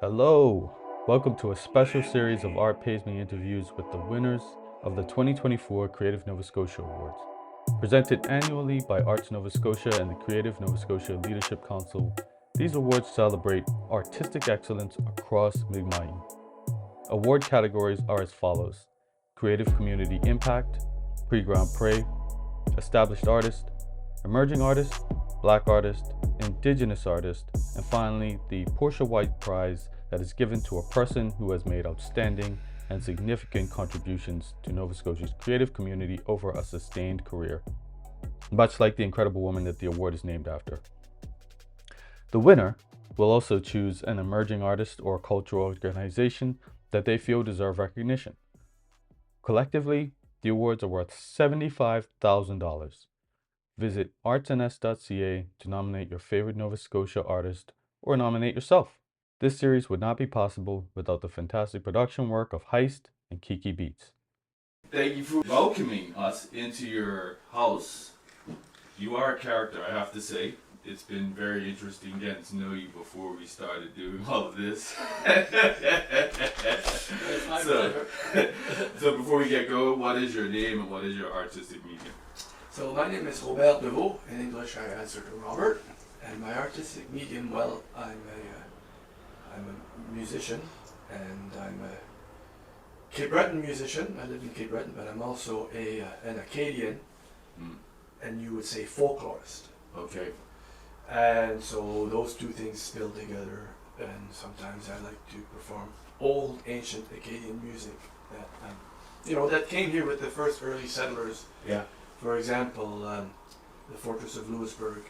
Hello, welcome to a special series of Art Pays Me interviews with the winners of the 2024 Creative Nova Scotia Awards. Presented annually by Arts Nova Scotia and the Creative Nova Scotia Leadership Council, these awards celebrate artistic excellence across Mi'kmaq. Award categories are as follows: Creative Community Impact, Prix Grand-Pré, Established Artist, Emerging Artist, Black Artist, Indigenous Artist, and finally the Portia White Prize that is given to a person who has made outstanding and significant contributions to Nova Scotia's creative community over a sustained career, much like the incredible woman that the award is named after. The winner will also choose an emerging artist or cultural organization that they feel deserve recognition. Collectively, the awards are worth $75,000. Visit artsns.ca to nominate your favorite Nova Scotia artist or nominate yourself. This series would not be possible without the fantastic production work of Heist and Kiki Beats. Thank you for welcoming us into your house. You are a character, I have to say. It's been very interesting getting to know you before we started doing all of this. So before we get going, what is your name and what is your artistic medium? So my name is Deveaux. In English, I answer to Robert. And my artistic medium, well, I'm a musician, and I'm a Cape Breton musician. I live in Cape Breton, but I'm also an Acadian, and you would say folklorist. Okay. And so those two things spill together, and sometimes I like to perform old, ancient Acadian music that that came here with the first early settlers. Yeah. For example, the Fortress of Louisbourg,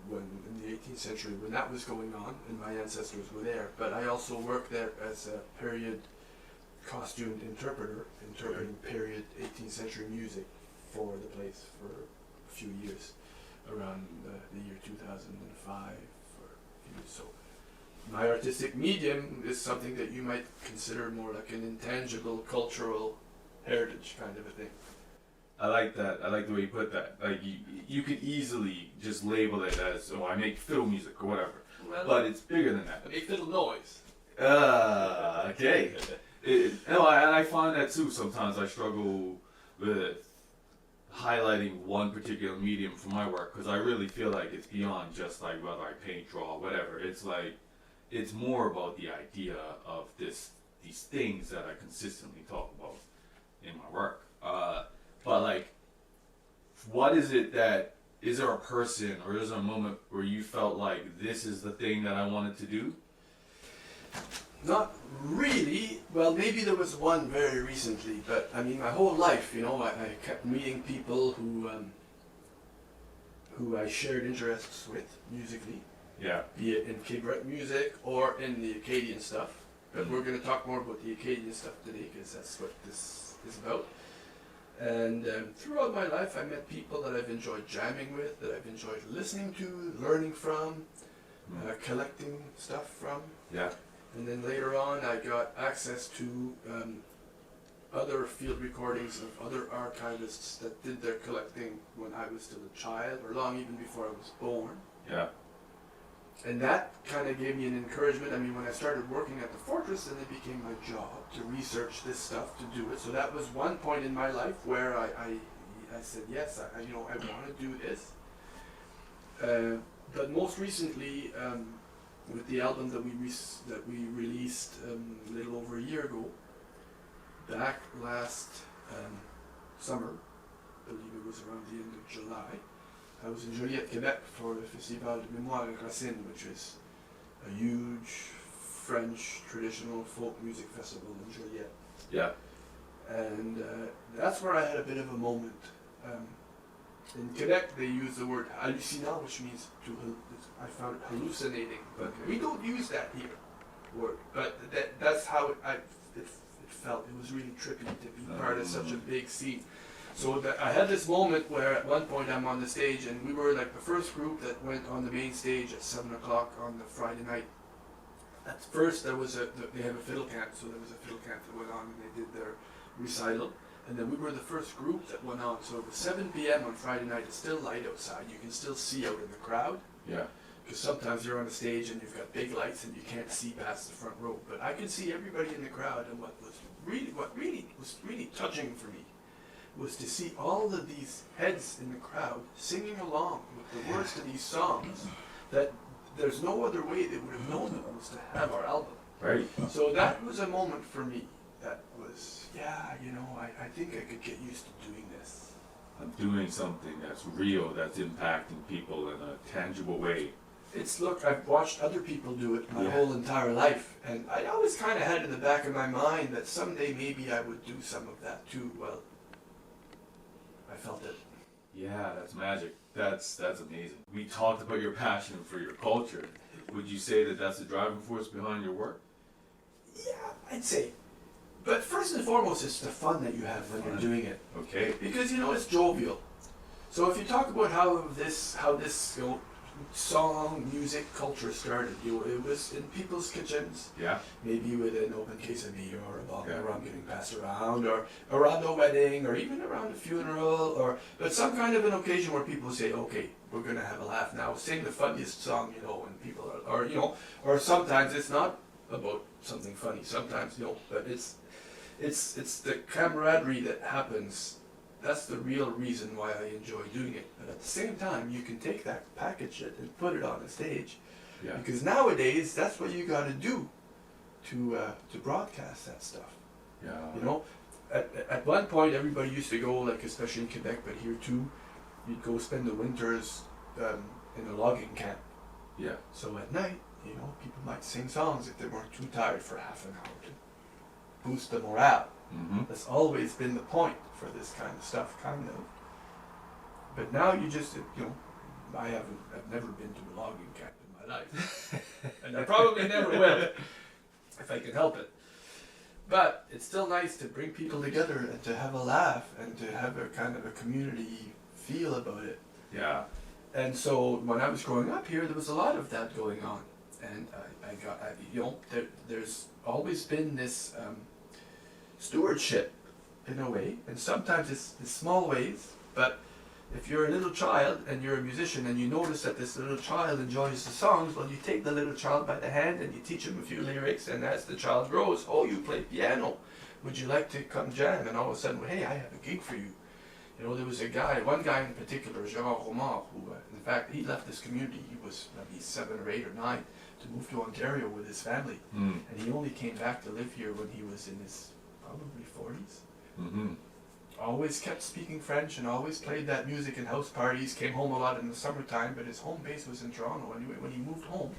when in the 18th century, when that was going on, and my ancestors were there. But I also worked there as a period costumed interpreter, interpreting period 18th century music for the place for a few years, around the year 2005. So my artistic medium is something that you might consider more like an intangible cultural heritage kind of a thing. I like that. I like the way you put that. Like you could easily just label it as, I make fiddle music or whatever. Well, but it's bigger than that. I make fiddle noise. Okay. And I find that too. Sometimes I struggle with highlighting one particular medium for my work because I really feel like it's beyond just like whether I paint, draw, whatever. It's like it's more about the idea of these things that I consistently talk about in my work. But like, what is it that, is there a person or is there a moment where you felt like this is the thing that I wanted to do? Not really. Well, maybe there was one very recently, but I mean, my whole life, I kept meeting people who I shared interests with musically. Yeah. Be it in Cape Breton music or in the Acadian stuff. But we're going to talk more about the Acadian stuff today because that's what this is about. And throughout my life, I met people that I've enjoyed jamming with, that I've enjoyed listening to, learning from, collecting stuff from. Yeah. And then later on, I got access to other field recordings of other archivists that did their collecting when I was still a child, or long even before I was born. Yeah. And that kind of gave me an encouragement. I mean, when I started working at the Fortress, then it became my job to research this stuff, to do it. So that was one point in my life where I said, yes, I want to do this. But most recently, with the album that we released a little over a year ago, back last summer, I believe it was around the end of July, I was in Joliette, Quebec for the Festival de Mémoire et Racines, which is a huge French traditional folk music festival in Joliette. Yeah. And that's where I had a bit of a moment. In Quebec, they use the word hallucinant, which means I found it hallucinating. But we don't use that here, word. But that's how it felt. It was really trippy to be part of such a big scene. So I had this moment where at one point I'm on the stage, and we were like the first group that went on the main stage at 7 o'clock on the Friday night. At first they have a fiddle camp, so there was a fiddle camp that went on and they did their recital. And then we were the first group that went on. So it was 7 p.m. on Friday night. It's still light outside. You can still see out in the crowd. Yeah. because sometimes you're on a stage and you've got big lights and you can't see past the front row. But I could see everybody in the crowd, and what really was touching for me was to see all of these heads in the crowd singing along with the words to these songs that there's no other way they would have known them was to have our album. Right. So that was a moment for me that was, yeah, you know, I think I could get used to doing this. I'm doing something that's real, that's impacting people in a tangible way. Look, I've watched other people do it my whole entire life, and I always kind of had in the back of my mind that someday maybe I would do some of that too. Well, I felt it. Yeah, that's magic. That's amazing. We talked about your passion for your culture. Would you say that that's the driving force behind your work? Yeah, I'd say. But first and foremost, it's the fun that you have when you're doing it. Okay. Because, you know, it's jovial. So if you talk about how this you know, song, music, culture started, you know, it was in people's kitchens. Yeah. Maybe with an open quesadilla or a bottle of Yeah. rum getting passed around, or around a wedding, or even around a funeral, but some kind of an occasion where people say, okay, we're gonna have a laugh now, sing the funniest song, you know, and people are, or you know, or sometimes it's not about something funny. Sometimes, you know, but it's the camaraderie that happens. That's the real reason why I enjoy doing it. But at the same time, you can take that, package it, and put it on a stage. Yeah. Because nowadays, that's what you got to do to broadcast that stuff. Yeah. You know, at one point, everybody used to go, like especially in Quebec, but here too, you'd go spend the winters in a logging camp. Yeah. So at night, you know, people might sing songs if they weren't too tired for half an hour to boost the morale. Mm-hmm. That's always been the point for this kind of stuff, kind of. But now you just, you know, I've never been to a logging camp in my life. And I probably never will, if I can help it. But it's still nice to bring people together and to have a laugh and to have a kind of a community feel about it. Yeah. And so when I was growing up here, there was a lot of that going on. And you know, there's always been this stewardship in a way, and sometimes it's in small ways, but if you're a little child and you're a musician and you notice that this little child enjoys the songs, well, you take the little child by the hand and you teach him a few lyrics, and as the child grows, oh, you play piano, would you like to come jam? And all of a sudden, well, hey, I have a gig for you. You know, there was one guy in particular, Gérard Romard, who, in fact, he left this community, he was maybe 7 or 8 or 9, to move to Ontario with his family. Mm. And he only came back to live here when he was in his probably 40s. Mm-hmm. Always kept speaking French and always played that music in house parties, came home a lot in the summertime, but his home base was in Toronto. Anyway, when he moved home,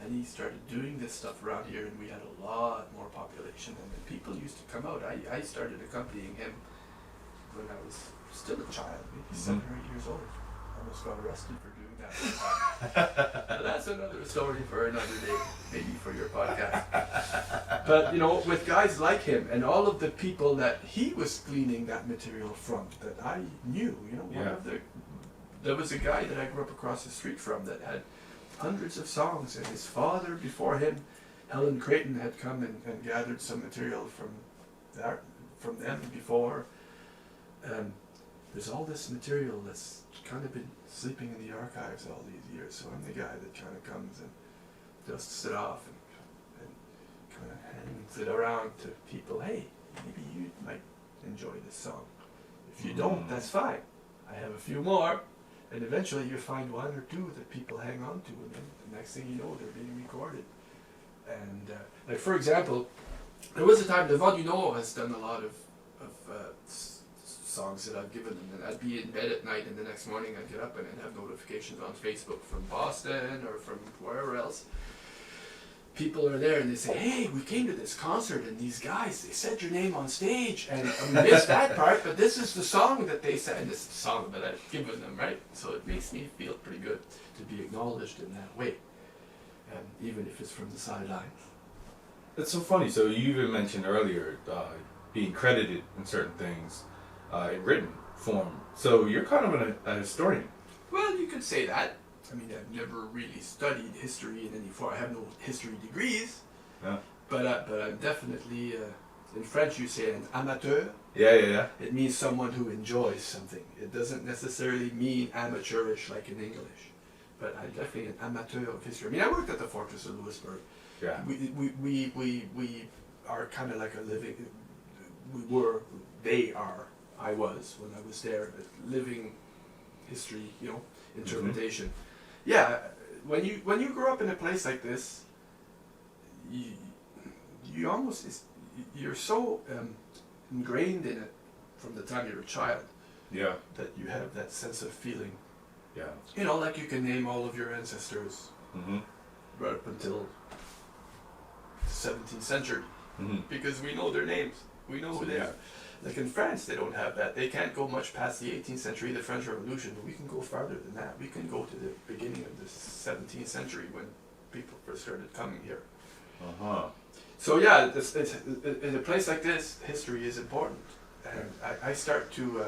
and he started doing this stuff around here, and we had a lot more population, and the people used to come out. I started accompanying him when I was still a child, maybe 7 or 8 years old. Almost got arrested for doing that. But that's another story for another day, maybe for your podcast. But, you know, with guys like him and all of the people that he was gleaning that material from that I knew, you know, there was a guy that I grew up across the street from that had hundreds of songs, and his father before him, Helen Creighton, had come and gathered some material from them before. There's all this material that's kind of been sleeping in the archives all these years, so I'm the guy that kind of comes and dusts it off and kind of hands it around to people. Hey, maybe you might enjoy this song. If you don't, that's fine. I have a few more, and eventually you find 1 or 2 that people hang on to, and then the next thing you know, they're being recorded. And like for example, there was a time Deveaux has done a lot of songs that I've given them, and I'd be in bed at night, and the next morning I'd get up and I'd have notifications on Facebook from Boston or from wherever else. People are there and they say, hey, we came to this concert and these guys, they said your name on stage, and we missed that part, but this is the song that they said, and this is the song that I've given them, right? So it makes me feel pretty good to be acknowledged in that way, even if it's from the sidelines. That's so funny. So you even mentioned earlier being credited in certain things in written form. So you're kind of a historian. Well, you could say that. I mean, I've never really studied history in any form. I have no history degrees. Yeah. But I'm definitely, in French you say an amateur. Yeah. It means someone who enjoys something. It doesn't necessarily mean amateurish like in English. but I'm definitely an amateur of history. I mean, I worked at the Fortress of Louisbourg. Yeah. We are kind of like a living. I was when I was there, a living history, interpretation. Yeah, when you grow up in a place like this, you're so ingrained in it from the time you're a child. Yeah. That you have that sense of feeling. Yeah. Like you can name all of your ancestors right up until the 17th century because we know their names. We know who they are. Like in France, they don't have that. They can't go much past the 18th century, the French Revolution, but we can go farther than that. We can go to the beginning of the 17th century when people first started coming here. So yeah, in a place like this, history is important. And I start to,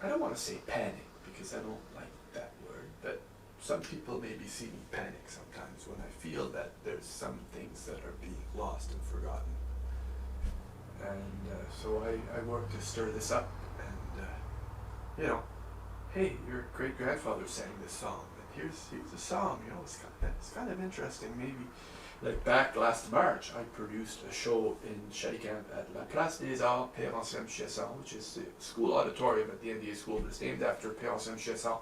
I don't want to say panic, because I don't like that word, but some people maybe see me panic sometimes when I feel that there's some things that are being lost and forgotten. And so I work to stir this up, and hey, your great-grandfather sang this song, and here's a song, it's kind of interesting. Maybe, like back last March, I produced a show in Camp at La Place des Arts Père Anselme Chesson, which is the school auditorium at the NDA school, but it's named after Père Anselme Chesson,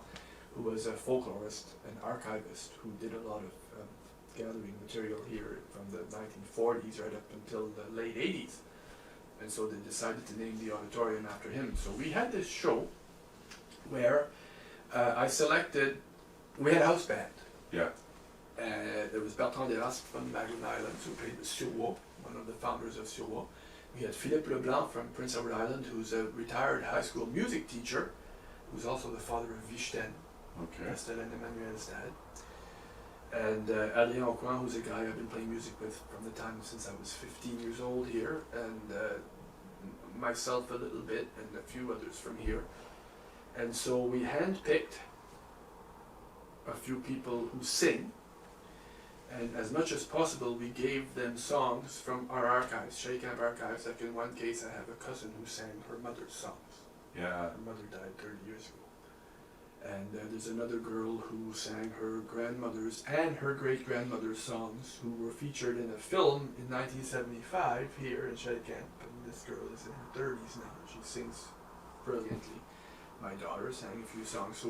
who was a folklorist and archivist who did a lot of gathering material here from the 1940s right up until the late 80s. And so they decided to name the auditorium after him. So we had this show where we had a house band. Yeah. There was Bertrand Delas from Magellan Islands, who played with Deveaux, one of the founders of Deveaux. We had Philippe Leblanc from Prince Edward Island, who's a retired high school music teacher, who's also the father of Vichten, Estelle and Emmanuel's dad. And Adrien Aucoin, who's a guy I've been playing music with from the time since I was 15 years old here, and myself a little bit, and a few others from here. And so we handpicked a few people who sing, and as much as possible we gave them songs from our archives, Shady Camp archives. Like in one case I have a cousin who sang her mother's songs. Yeah. Her mother died 30 years ago. And there's another girl who sang her grandmother's and her great-grandmother's songs, who were featured in a film in 1975 here in Shady Camp. And this girl is in her 30s now, and she sings brilliantly. My daughter sang a few songs. So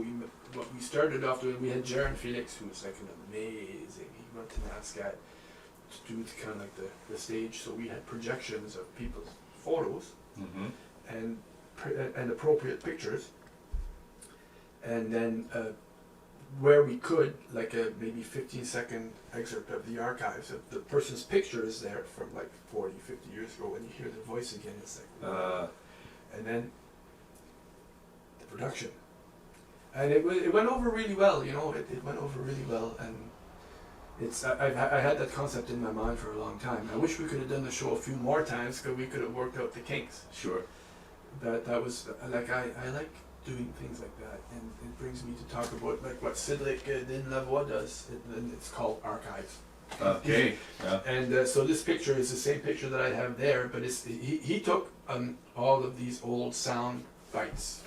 what we started off doing, we had Jaron Felix, who was like an amazing, he went to NASCAD to do kind of like the stage. So we had projections of people's photos and appropriate pictures. And then where we could, like a maybe 15-second excerpt of the archives of the person's picture is there from like 40, 50 years ago. When you hear their voice again, it's like, and then the production. And it went over really well, it went over really well. And I had that concept in my mind for a long time. I wish we could have done the show a few more times, because we could have worked out the kinks. Sure. That was, like, I like doing things like that, and it brings me to talk about like what Sidlick in Deveaux does, and it's called archives. Okay. Yeah. And so this picture is the same picture that I have there, but he took all of these old sound bites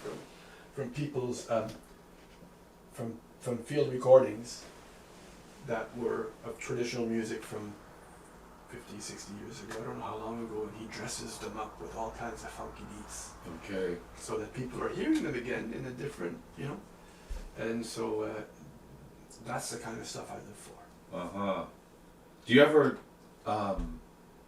from people's from field recordings that were of traditional music from 50, 60 years ago, I don't know how long ago, and he dresses them up with all kinds of funky beats. Okay. So that people are hearing them again in a different, and so that's the kind of stuff I live for. Do you ever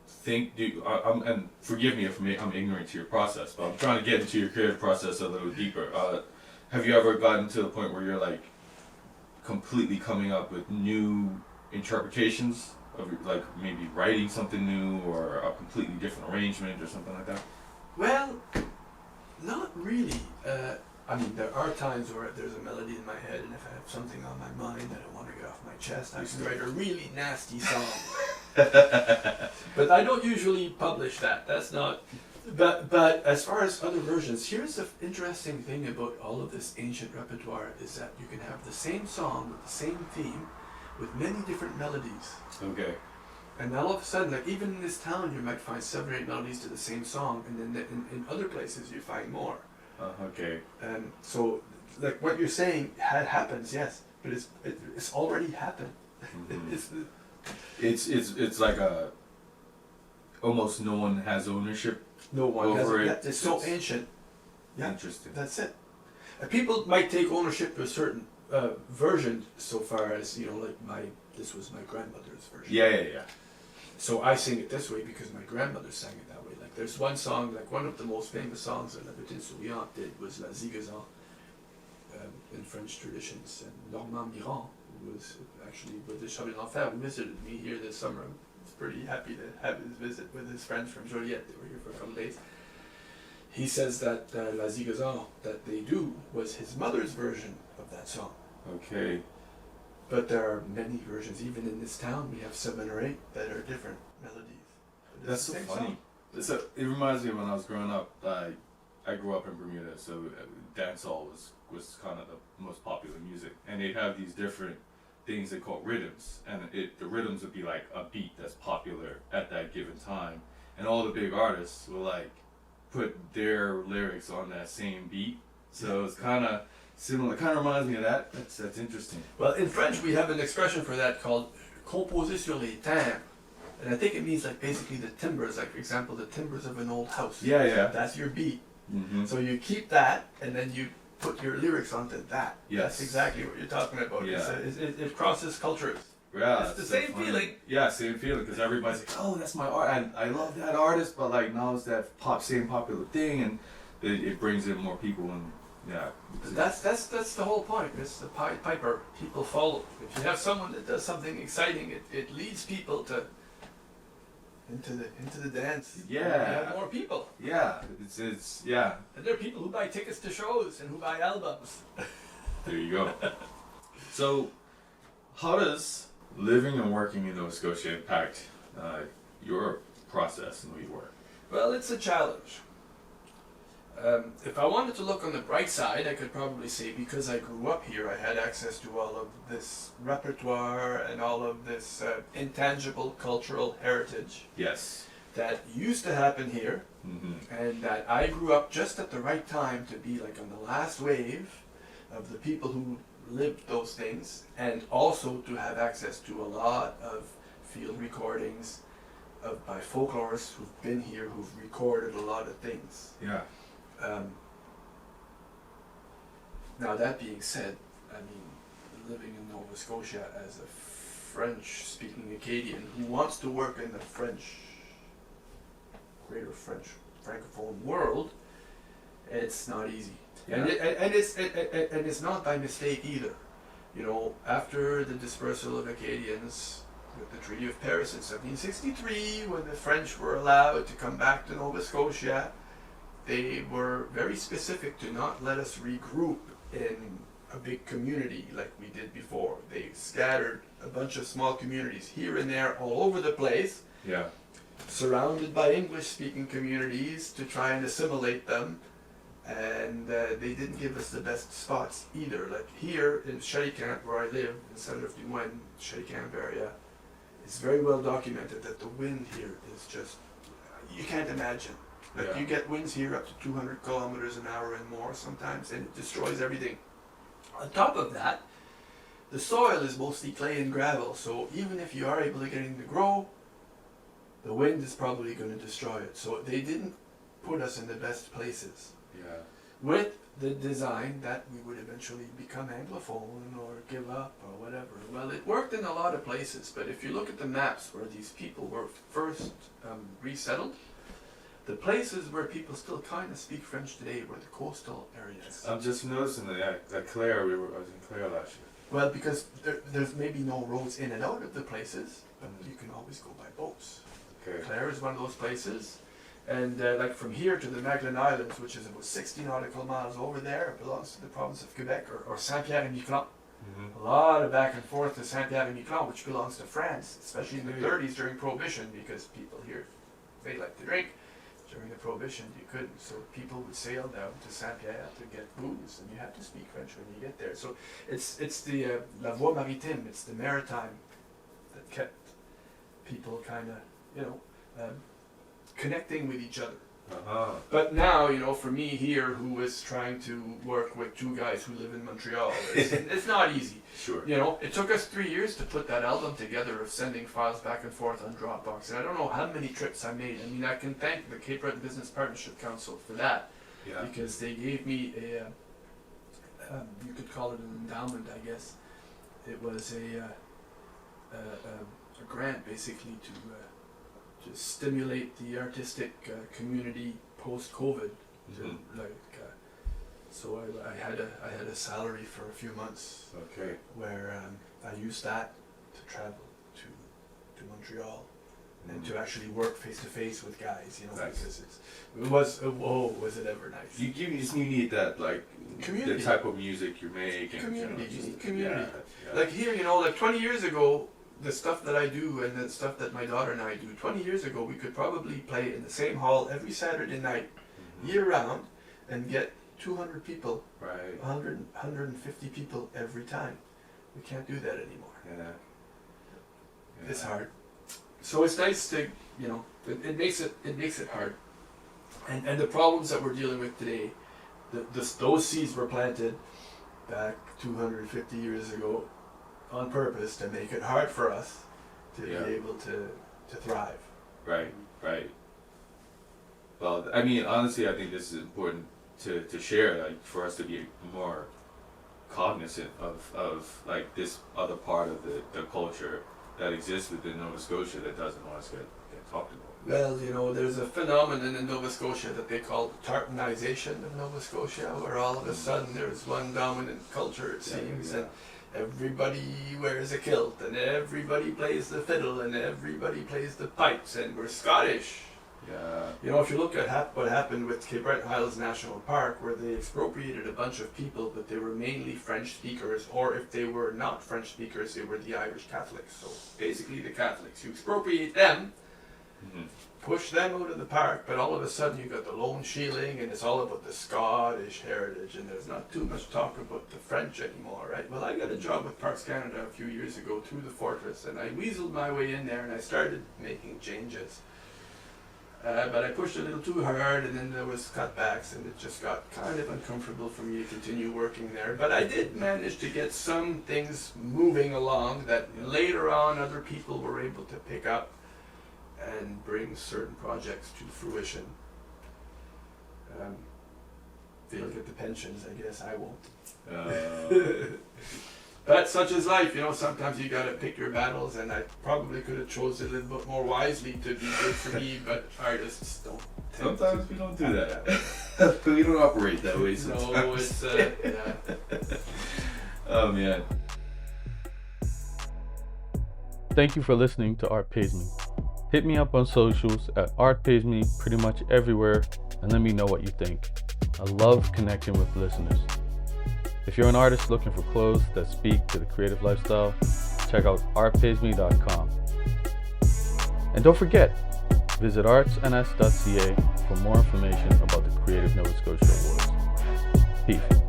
think, and forgive me if I'm ignorant to your process, but I'm trying to get into your creative process a little deeper. Have you ever gotten to the point where you're like completely coming up with new interpretations? Of like maybe writing something new or a completely different arrangement or something like that? Well, not really. I mean, there are times where there's a melody in my head, and if I have something on my mind that I want to get off my chest, I can write a really nasty song. But I don't usually publish that. That's not. But as far as other versions, here's the interesting thing about all of this ancient repertoire is that you can have the same song with the same theme, with many different melodies. Okay. And all of a sudden, like even in this town, you might find 7 or 8 melodies to the same song, and then in other places you find more. Okay. And so, like what you're saying happens, yes. but it's already happened. Mhm. It's It's like a almost no one has ownership no one has over it. it. Yet. It's so ancient. Yeah. Interesting. That's it. People might take ownership to a certain version, so far as like this was my grandmother's version. Yeah. So I sing it this way because my grandmother sang it that way. Like there's one song, like one of the most famous songs that La Petite Souriante did was La Zigazan in French traditions. And Normand Mirand, who was actually with the Château d'Enfer, who visited me here this summer. I was pretty happy to have his visit with his friends from Joliette. They were here for a couple of days. He says that La Zigazan that they do was his mother's version of that song. Okay. But there are many versions. Even in this town, we have 7 or 8 that are different melodies. But That's it's so the same funny. song. So it reminds me of when I was growing up. I grew up in Bermuda, so dancehall was kind of the most popular music, and they'd have these different things they call rhythms, and the rhythms would be like a beat that's popular at that given time, and all the big artists will like put their lyrics on that same beat. So it's kind of similar. Kind of reminds me of that. That's interesting. Well, in French, we have an expression for that called composer sur les timbres. And I think it means like basically the timbers, like for example, the timbers of an old house. Yeah. That's your beat. Mm-hmm. So you keep that, and then you put your lyrics onto that. Yes. That's exactly what you're talking about. Yeah. It crosses cultures. Yeah, It's the so same funny. feeling. Yeah, same feeling, because everybody's like, oh, that's my art. I love that artist, but like now it's that same popular thing, and it brings in more people, and yeah. That's the whole point. It's the Piper. People follow. If you have someone that does something exciting, it leads people into the dance. Yeah. You have more people. Yeah, it's yeah. And there are people who buy tickets to shows and who buy albums. There you go. So, how does living and working in Nova Scotia impact your process and the way you work? Well, it's a challenge. If I wanted to look on the bright side, I could probably say because I grew up here, I had access to all of this repertoire and all of this intangible cultural heritage Yes. that used to happen here, Mm-hmm. and that I grew up just at the right time to be like on the last wave of the people who lived those things, and also to have access to a lot of field recordings by folklorists who've been here, who've recorded a lot of things. Yeah. Now that being said, I mean, living in Nova Scotia as a French-speaking Acadian who wants to work in the greater French francophone world, it's not easy. Yeah. And it's not by mistake either. You know, after the dispersal of Acadians with the Treaty of Paris in 1763, when the French were allowed to come back to Nova Scotia, they were very specific to not let us regroup in a big community like we did before. They scattered a bunch of small communities here and there all over the place, Yeah. surrounded by English-speaking communities to try and assimilate them. And they didn't give us the best spots either. Like here in Sharikamp, where I live, in Center of Du Moines, Sharikamp area, it's very well documented that the wind here is just, you can't imagine. Like Yeah. you get winds here up to 200 kilometers an hour and more sometimes, and it destroys everything. On top of that, the soil is mostly clay and gravel, so even if you are able to get it to grow, the wind is probably going to destroy it. So they didn't put us in the best places. Yeah. With the design that we would eventually become Anglophone or give up or whatever. Well, it worked in a lot of places, but if you look at the maps where these people were first resettled, the places where people still kind of speak French today were the coastal areas. I'm just noticing that Claire. I was in Claire last year. Well, because there's maybe no roads in and out of the places, but you can always go by boats. Okay. Clare is one of those places. And like from here to the Magdalen Islands, which is about 60 nautical miles over there, it belongs to the province of Quebec, or Saint-Pierre-et-Miquelon. Mm-hmm. A lot of back and forth to Saint-Pierre-et-Miquelon, which belongs to France, especially in the Yeah. 30s during Prohibition, because people here, they like to drink. During the Prohibition, you couldn't, so people would sail down to Saint-Pierre to get booze, and you have to speak French when you get there. So it's the la voie maritime, it's the maritime that kept people kind of, connecting with each other. But now, you know, for me here, who is trying to work with two guys who live in Montreal, it's not easy. Sure. You know, it took us 3 years to put that album together of sending files back and forth on Dropbox, and I don't know how many trips I made. I mean, I can thank the Cape Breton Business Partnership Council for that, Yeah. because they gave me a, you could call it an endowment, I guess. It was a grant basically to stimulate the artistic community post-COVID. So I had a salary for a few months Okay. where I used that to travel to Montreal and to actually work face to face with guys, you know, Nice. because was it ever nice? You need that, like, Community. the type of music you make. And, Community, you know, you need just- community. Yeah. Like here, you know, like 20 years ago, the stuff that I do and the stuff that my daughter and I do, 20 years ago, we could probably play in the same hall every Saturday night, Mhm. year round, and get 200 people, Right. 150 people every time. We can't do that anymore. Yeah. It's hard. So it's nice to, you know, it makes it hard. And the problems that we're dealing with today, those seeds were planted back 250 years ago on purpose to make it hard for us to Yeah. be able to thrive. Right. Right. Well, I mean, honestly, I think this is important to share, like, for us to be more cognizant of like this other part of the culture that exists within Nova Scotia that doesn't want us to get talked about. Well, you know, there's a phenomenon in Nova Scotia that they call the tartanization of Nova Scotia, where all of a sudden there's one dominant culture, it seems, and everybody wears a kilt, and everybody plays the fiddle, and everybody plays the pipes, and we're Scottish. Yeah. You know, if you look at what happened with Cape Breton Highlands National Park, where they expropriated a bunch of people, but they were mainly French speakers, or if they were not French speakers, they were the Irish Catholics. So basically the Catholics. You expropriate them, Mm-hmm. push them out of the park, but all of a sudden you got the lone shieling, and it's all about the Scottish heritage, and there's not too much talk about the French anymore, right? Well, I got a job with Parks Canada a few years ago through the Fortress, and I weaseled my way in there, and I started making changes. But I pushed a little too hard, and then there was cutbacks, and it just got kind of uncomfortable for me to continue working there. But I did manage to get some things moving along that later on other people were able to pick up and bring certain projects to fruition. They'll get the pensions, I guess. I won't. But such is life, you know, sometimes you gotta pick your battles, and I probably could have chose it a little bit more wisely to be good for me, but artists don't tend Sometimes we don't do that. We don't operate that way to. sometimes. No, it's, yeah. Oh man. Thank you for listening to Art Pays Me. Hit me up on socials at Art Pays Me pretty much everywhere, and let me know what you think. I love connecting with listeners. If you're an artist looking for clothes that speak to the creative lifestyle, check out artpaysme.com. And don't forget, visit artsns.ca for more information about the Creative Nova Scotia Awards. Peace.